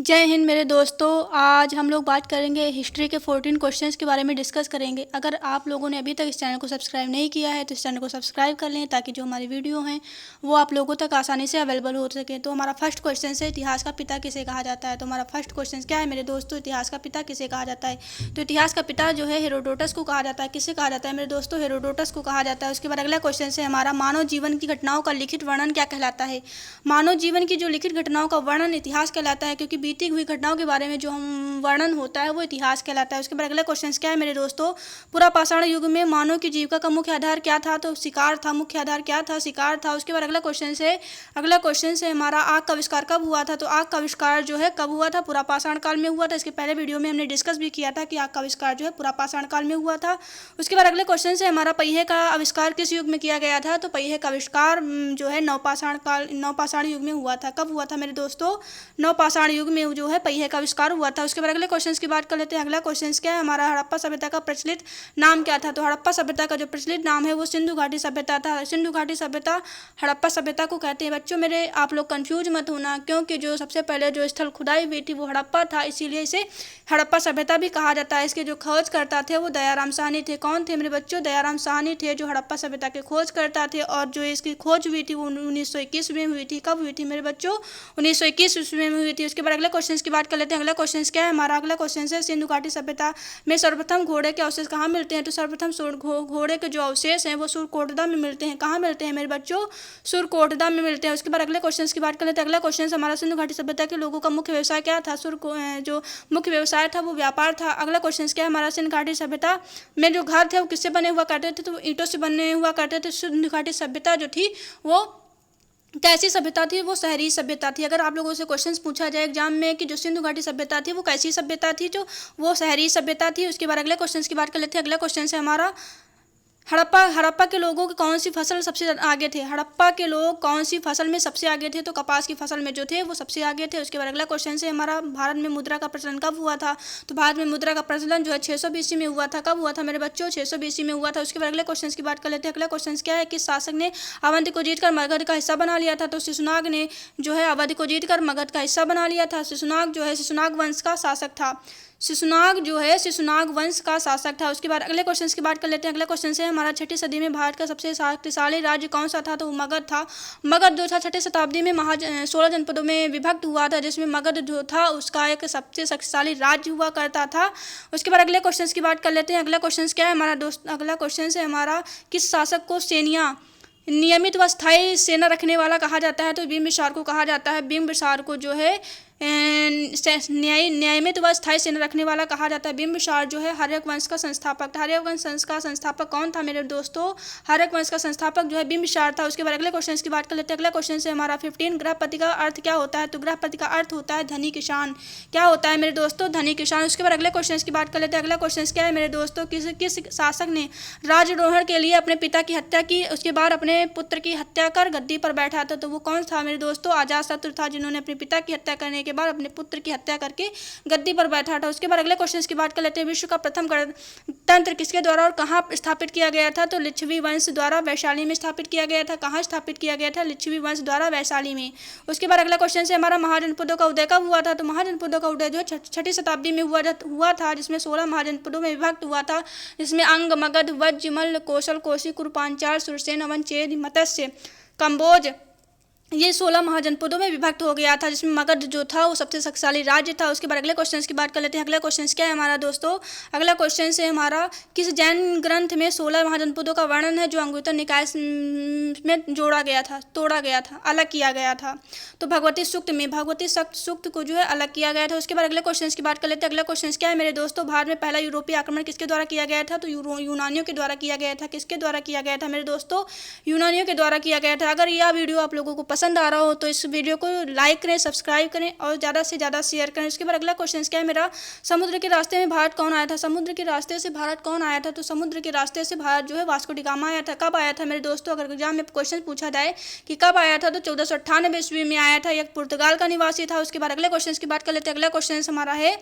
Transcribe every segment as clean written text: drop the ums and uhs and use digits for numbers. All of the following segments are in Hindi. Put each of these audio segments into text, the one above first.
जय हिंद मेरे दोस्तों। आज हम लोग बात करेंगे हिस्ट्री के 14 क्वेश्चंस के बारे में डिस्कस करेंगे। अगर आप लोगों ने अभी तक इस चैनल को सब्सक्राइब नहीं किया है तो इस चैनल को सब्सक्राइब कर लें ताकि जो हमारी वीडियो हैं वो आप लोगों तक आसानी से अवेलेबल हो सके। तो हमारा फर्स्ट क्वेश्चन है, इतिहास का पिता किसे कहा जाता है। तो हमारा फर्स्ट क्वेश्चन क्या है मेरे दोस्तों, इतिहास का पिता किसे कहा जाता है। तो इतिहास का पिता जो है हेरोडोटस को कहा जाता है। किसे कहा जाता है मेरे दोस्तों, हेरोडोटस को कहा जाता है। उसके बाद अगला क्वेश्चन है हमारा, मानव जीवन की घटनाओं का लिखित वर्णन क्या कहलाता है। मानव जीवन की जो लिखित घटनाओं का वर्णन इतिहास कहलाता है, क्योंकि बीती हुई घटनाओं के बारे में जो हम वर्णन होता है वो इतिहास कहलाता है। उसके बाद अगला क्वेश्चन क्या है मेरे दोस्तों, पुरापाषाण युग में मानव की जीविका का मुख्य आधार क्या था। तो शिकार था। मुख्य आधार क्या था, शिकार था। उसके बाद अगला क्वेश्चन है हमारा, आग का आविष्कार कब हुआ था। तो आग का आविष्कार जो है कब हुआ था, पुरापाषाण काल में हुआ था। इसके पहले वीडियो में हमने डिस्कस भी किया था कि आग का आविष्कार जो है पुरापाषाण काल में हुआ था। उसके बाद अगले क्वेश्चन है हमारा, पहिए का आविष्कार किस युग में किया गया था। तो पहिए का आविष्कार जो है नवपाषाण युग में हुआ था। कब हुआ था मेरे दोस्तों, नवपाषाण युग में जो है पहिए का आविष्कार हुआ था। उसके बाद अगले क्वेश्चन की बात कर लेते हैं। अगला क्वेश्चन क्या है हमारा, हड़प्पा सभ्यता का प्रचलित नाम क्या था। तो हड़प्पा सभ्यता का जो प्रचलित नाम है वो सिंधु घाटी सभ्यता था। सिंधु घाटी सभ्यता हड़प्पा सभ्यता को कहते हैं। बच्चों मेरे आप लोग कंफ्यूज मत होना, क्योंकि जो सबसे पहले जो स्थल खुदाई हुई थी वो हड़प्पा था, इसीलिए इसे हड़प्पा सभ्यता भी कहा जाता है। इसके जो खोज करता थे वो दयाराम साहनी थे। कौन थे मेरे बच्चों, दयाराम साहनी थे जो हड़प्पा सभ्यता के खोज करता थे। और जो इसकी खोज हुई थी वो 1921 में हुई थी। कब हुई थी मेरे बच्चों, 1921 ईस्वी में हुई थी। उसके बाद अगले क्वेश्चन की बात कर लेते हैं। अगला क्वेश्चन क्या है हमारा, अगला क्वेश्चन है, सिंधु घाटी सभ्यता में सर्वप्रथम घोड़े के अवशेष कहाँ मिलते हैं। तो सर्वप्रथम घोड़े के जो अवशेष हैं वो सुरकोटदा में मिलते हैं। कहाँ मिलते हैं मेरे बच्चों, सुरकोटदा में मिलते हैं। उसके बाद अगले क्वेश्चन की बात कर लेते हैं। अगला क्वेश्चन हमारा, सिंधु घाटी सभ्यता के लोगों का मुख्य व्यवसाय क्या था। जो मुख्य व्यवसाय था वो व्यापार था। अगला क्वेश्चन क्या है हमारा, सिंधु घाटी सभ्यता में जो घर थे वो किससे बने हुआ करते थे। तो ईंटों से बने हुआ करते थे। सिंधु घाटी सभ्यता जो थी वो कैसी सभ्यता थी, वो शहरी सभ्यता थी। अगर आप लोगों से क्वेश्चंस पूछा जाए एग्जाम में कि जो सिंधु घाटी सभ्यता थी वो कैसी सभ्यता थी, जो वो शहरी सभ्यता थी। उसके बाद अगले क्वेश्चंस की बात कर लेते हैं। अगला क्वेश्चन है हमारा, हड़प्पा के लोगों की कौन सी फसल सबसे आगे थे। हड़प्पा के लोग कौन सी फसल में सबसे आगे थे। तो कपास की फसल में जो थे वो सबसे आगे थे। उसके बाद अगला क्वेश्चन है हमारा, भारत में मुद्रा का प्रचलन कब हुआ था। तो भारत में मुद्रा का प्रचलन जो है 600 BC में हुआ था। कब हुआ था मेरे बच्चों, 600 BC में हुआ था। उसके बाद अगले क्वेश्चन की बात कर लेते हैं। अगला क्वेश्चन क्या है, किस शासक ने अवंती को जीतकर मगध का हिस्सा बना लिया था। तो शिशुनाग ने जो है अवधि को जीतकर मगध का हिस्सा बना लिया था। शिशुनाग जो है शिशुनाग वंश का शासक था। शिशुनाग जो है शिशुनाग वंश का शासक था। उसके बाद अगले क्वेश्चन की बात कर लेते हैं। अगला क्वेश्चन है हमारा, 6ठी सदी में भारत का सबसे शक्तिशाली राज्य कौन सा था। तो मगध था। मगध जो था 6ठी शताब्दी में 16 जनपदों में विभक्त हुआ था, जिसमें मगध जो था उसका एक सबसे शक्तिशाली राज्य हुआ करता था। उसके बाद अगले क्वेश्चन की बात कर लेते हैं। अगला क्वेश्चन क्या है हमारा दोस्त, अगला क्वेश्चन है हमारा, किस शासक को सेनिया नियमित व स्थायी सेना रखने वाला कहा जाता है। तो बिंबिसार को कहा जाता है। बिंबिसार को जो है नियमित व स्थायी सेना रखने वाला कहा जाता है। बिंबिसार जो है हर्यक वंश का संस्थापक था। हर्यक वंश का संस्थापक कौन था मेरे दोस्तों, हर्यक वंश का संस्थापक जो है बिंबिसार था। उसके बाद अगले क्वेश्चन की बात कर लेते हैं। अगला क्वेश्चन से हमारा 15, गृहपति का अर्थ क्या होता है। तो गृहपति का अर्थ होता है धनी किसान। क्या होता है मेरे दोस्तों, धनी किसान। उसके बाद अगले क्वेश्चन की बात कर लेते हैं। अगला क्वेश्चन क्या है मेरे दोस्तों, किस शासक ने राजद्रोहण के लिए अपने पिता की हत्या की, उसके बाद अपने पुत्र की हत्या कर गद्दी पर बैठा था। तो वो कौन था मेरे दोस्तों, अजातशत्रु था, जिन्होंने अपने पिता की हत्या करने के बाद अपने पुत्र की हत्या करके गद्दी पर बैठा था। उसके बाद अगले क्वेश्चन की बात कर लेते हैं। विश्व का प्रथम गणतंत्र किसके द्वारा और कहाँ स्थापित किया गया था। तो लिच्छवी वंश द्वारा वैशाली में स्थापित किया गया था। कहाँ स्थापित किया गया था, लिच्छवी वंश द्वारा वैशाली में। उसके बाद अगला क्वेश्चन है हमारा, महाजनपदों का उदय कब हुआ था। तो महाजनपदों का उदय जो 6ठी शताब्दी में हुआ था, जिसमें 16 महाजनपदों में विभक्त हुआ था, जिसमें अंग, मगध, वज्र, मल्ल, कौशल, कोशी, कुरुपांचाल, सुरसेन, अवन, चेद, मत्स्य, कंबोज, ये 16 महाजनपदों में विभक्त हो गया था, जिसमें मगध जो था वो सबसे शक्तिशाली राज्य था। उसके बाद अगले क्वेश्चन की बात कर लेते हैं। अगला क्वेश्चन क्या है हमारा दोस्तों, अगला क्वेश्चन है हमारा, किस जैन ग्रंथ में 16 महाजनपदों का वर्णन है जो अंगुत्तर निकाय में तोड़ा गया था, अलग किया गया था। तो भगवती सूक्त में, भगवती सूक्त को जो है अलग किया गया था। उसके बाद अगले क्वेश्चन की बात कर लेते हैं। अगला क्वेश्चन क्या है मेरे दोस्तों, भारत में पहला यूरोपीय आक्रमण किसके द्वारा किया गया था। तो यूनानियों के द्वारा किया गया था। किसके द्वारा किया गया था मेरे दोस्तों, यूनानियों के द्वारा किया गया था। अगर यह वीडियो आप लोगों को पसंद आ रहा हो तो इस वीडियो को लाइक करें, सब्सक्राइब करें और ज़्यादा से ज़्यादा शेयर करें। उसके बाद अगला क्वेश्चन क्या है मेरा, समुद्र के रास्ते में भारत कौन आया था। समुद्र के रास्ते से भारत कौन आया था। तो समुद्र के रास्ते से भारत जो है वास्को डी गामा आया था। कब आया था मेरे दोस्तों, अगर एग्जाम में क्वेश्चन पूछा जाए कि कब आया था, तो 1498 ईस्वी में आया था। एक पुर्तगाल का निवासी था। उसके बाद अगले क्वेश्चन की बात कर लेते हैं। अगला क्वेश्चन हमारा है,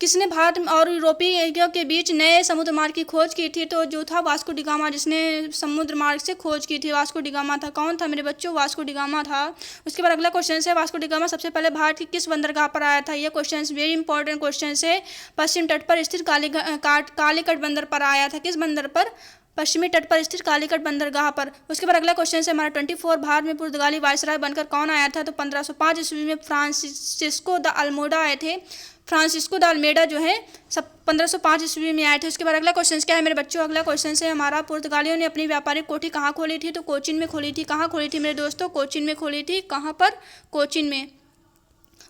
किसने भारत और यूरोपीय के बीच नए समुद्र मार्ग की खोज की थी? तो जो था वास्को डी गामा, जिसने समुद्र मार्ग से खोज की थी, वास्को डी गामा था। कौन था मेरे बच्चों? वास्को डी गामा था। उसके बाद अगला क्वेश्चन है, वास्को डी गामा सबसे पहले भारत की किस बंदरगाह पर आया था? ये क्वेश्चन वेरी इंपॉर्टेंट क्वेश्चन है। पश्चिम तट पर स्थित कालीकट बंदर पर आया था। किस बंदर पर? पश्चिमी तट पर स्थित कालीकट बंदरगाह पर। उसके बाद अगला क्वेश्चन है हमारा 24, भारत में पुर्तगाली वायसराय बनकर कौन आया था? तो 1505 ईस्वी में फ्रांसिस्को द अल्मेडा आए थे। फ्रांसिस्को द अल्मेडा जो है सब 1505 ईस्वी में आए थे। उसके बाद अगला क्वेश्चन क्या है मेरे बच्चों? अगला क्वेश्चन है हमारा, पुर्तगालियों ने अपनी व्यापारिक कोठी कहाँ खोली थी? तो कोचीन में खोली थी। कहाँ खोली थी मेरे दोस्तों? कोचीन में खोली थी। कहाँ पर? कोचीन में।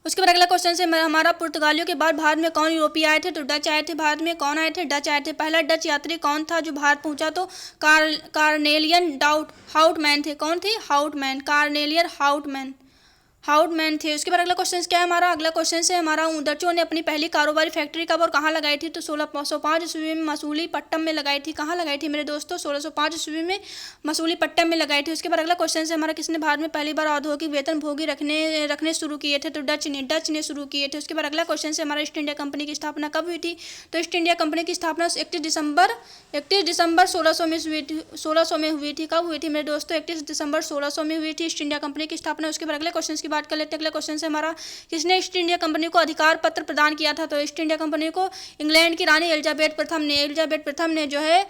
उसके बाद अगला क्वेश्चन है हमारा, पुर्तगालियों के बाद भारत में कौन यूरोपीय आए थे? तो डच आए थे। भारत में कौन आए थे? डच आए थे। पहला डच यात्री कौन था जो भारत पहुंचा? तो कार्नेलियन हाउटमैन थे। कौन थे? हाउटमैन, कार्नेलियन हाउटमैन थे। उसके बाद अगला क्वेश्चन क्या है हमारा? अगला क्वेश्चन है हमारा, डचों ने अपनी पहली कारोबारी फैक्ट्री कब और कहाँ लगाई थी? तो 1605 ईस्वी में मसूलीपट्टनम में लगाई थी। कहाँ लगाई थी मेरे दोस्तों? 1605 ईस्वी में मसूलीपट्टनम में लगाई थी। उसके बाद अगला क्वेश्चन है हमारा, किसने भारत में पहली बार औद्योगिक वेतन भोगी रखने शुरू किए थे? तो डच ने शुरू किए थे। उसके बाद अगला क्वेश्चन है हमारा, ईस्ट इंडिया कंपनी की स्थापना कब हुई थी? तो ईस्ट इंडिया कंपनी की स्थापना 31 दिसंबर 1600 में हुई थी। कब हुई थी मेरे दोस्तों? 31 दिसंबर 1600 में हुई थी ईस्ट इंडिया कंपनी की स्थापना। उसके बाद अगले क्वेश्चन की बात कर लेते हैं। अगला क्वेश्चन है हमारा, किसने ईस्ट इंडिया कंपनी को अधिकार पत्र प्रदान किया था? तो ईस्ट इंडिया कंपनी को इंग्लैंड की रानी एलिजाबेथ प्रथम ने जो है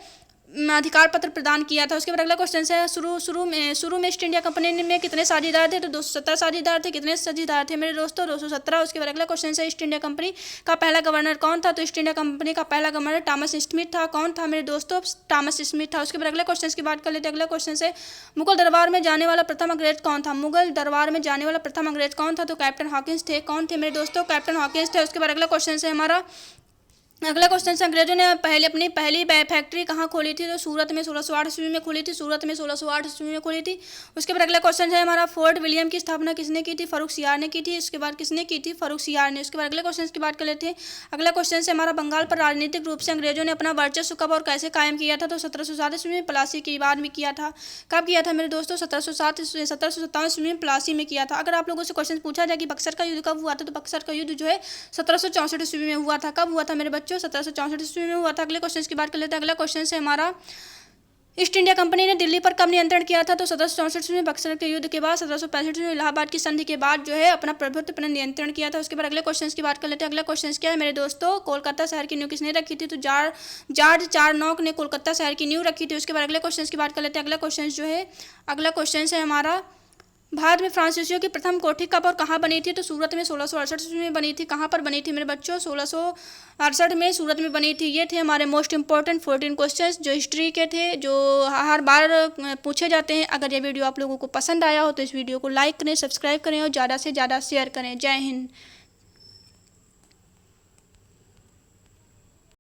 अधिकार पत्र प्रदान किया था। उसके बाद अगला क्वेश्चन है, शुरू में ईस्ट इंडिया कंपनी में कितने साझेदार थे? तो 217 साझेदार थे। कितने साझेदार थे मेरे दोस्तों? 217। उसके बाद अगला क्वेश्चन है, ईस्ट इंडिया कंपनी का पहला गवर्नर कौन था? तो ईस्ट इंडिया कंपनी का पहला गवर्नर थॉमस स्मिथ था। कौन था मेरे दोस्तों? थॉमस स्मिथ था। उसके बाद अगला क्वेश्चन की बात कर लेते हैं। अगला क्वेश्चन है, मुगल दरबार में जाने वाला प्रथम अंग्रेज कौन था? मुगल दरबार में जाने वाला प्रथम अंग्रेज कौन था? तो कैप्टन हॉकिंस थे। कौन थे मेरे दोस्तों? कैप्टन हॉकिंस थे। उसके बाद अगला क्वेश्चन है हमारा, अगला क्वेश्चन से, अंग्रेजों ने अपनी पहली फैक्ट्री कहाँ खोली थी? तो सूरत में 1608 ईस्वी में खोली थी। सूरत में 1608 ईस्वी में खोली थी। उसके बाद अगला क्वेश्चन है हमारा, फोर्ट विलियम की स्थापना किसने की थी? फर्रुख सियार ने की थी। इसके बाद किसने की थी? फर्रुख सियार ने। उसके बाद अगले क्वेश्चन की बात कर लेते हैं। अगला क्वेश्चन से हमारा, बंगाल पर राजनीतिक रूप से अंग्रेजों ने अपना वर्चस्व कब और कैसे कायम किया था? तो 1707 ईस्वी में प्लासी के बाद में किया था। कब किया था मेरे दोस्तों? 1757 ईस्वी में प्लासी में किया था। अगर आप लोगों से क्वेश्चन पूछा जाए कि बक्सर का युद्ध कब हुआ था? तो बक्सर का युद्ध जो है 1764 ईस्वी में हुआ था। कब हुआ था मेरे बच्चों? 1764 में हुआ था। अगले क्वेश्चन की बात कर लेते हैं। अगला क्वेश्चन है हमारा, ईस्ट इंडिया कंपनी ने दिल्ली पर कब नियंत्रण किया था? तो 1764 में बक्सर के युद्ध के बाद, 1765 में इलाहाबाद की संधि के बाद जो है अपना प्रभुत्व पर नियंत्रण किया था। उसके बाद अगले क्वेश्चन की बात कर लेते हैं। अगला क्वेश्चन क्या है मेरे दोस्तों? कोलकाता शहर की नींव किसने रखी थी? तो जॉर्ज चारनॉक ने कोलकाता शहर की नींव रखी थी। उसके बाद अगले क्वेश्चन की बात कर लेते हैं। अगला क्वेश्चन है हमारा, भारत में फ्रांसीसियों की प्रथम कोठी कब और कहाँ बनी थी? तो सूरत में 1668 में बनी थी। कहाँ पर बनी थी मेरे बच्चों? 1668 में सूरत में बनी थी। ये थे हमारे मोस्ट इंपॉर्टेंट 14 क्वेश्चंस जो हिस्ट्री के थे, जो हर बार पूछे जाते हैं। अगर ये वीडियो आप लोगों को पसंद आया हो तो इस वीडियो को लाइक करें, सब्सक्राइब करें और ज़्यादा से ज़्यादा शेयर करें। जय हिंद।